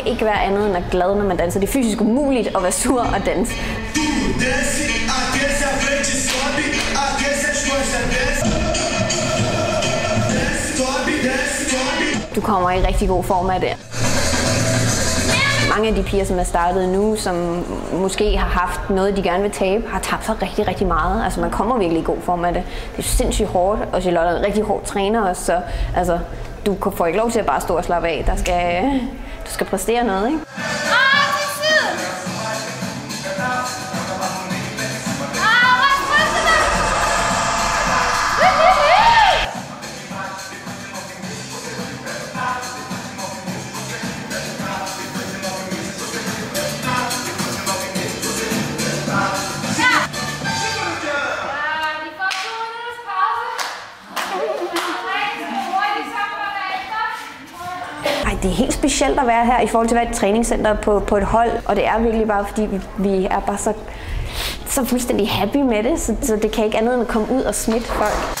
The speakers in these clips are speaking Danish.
ikke være andet end at glad, når man danser. Det er fysisk umuligt at være sur og danse. Du kommer i rigtig god form af det. Mange af de piger, som er startet nu, som måske har haft noget, de gerne vil tabe, har tabt sig rigtig, rigtig meget. Altså man kommer virkelig i god form af det. Det er sindssygt hårdt, og Charlotte er en rigtig hård træner også, så altså, du får ikke lov til at bare stå og slappe af. Du skal præstere noget, ikke? Det er helt specielt at være her i forhold til at være et træningscenter på et hold, og det er virkelig bare fordi vi er bare så fuldstændig happy med det, så det kan ikke andet end at komme ud og smitte folk.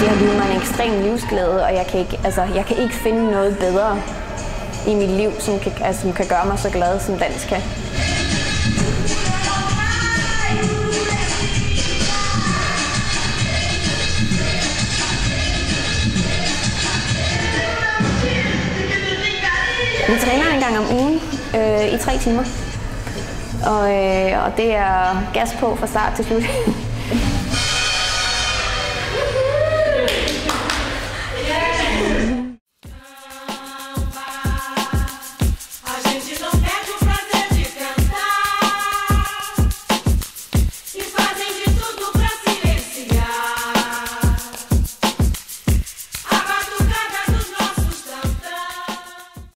Det har givet mig en ekstrem livsglæde, og jeg kan ikke finde noget bedre i mit liv, som kan gøre mig så glad, som dans kan. Vi træner en gang om ugen i 3 timer, og det er gas på fra start til slut.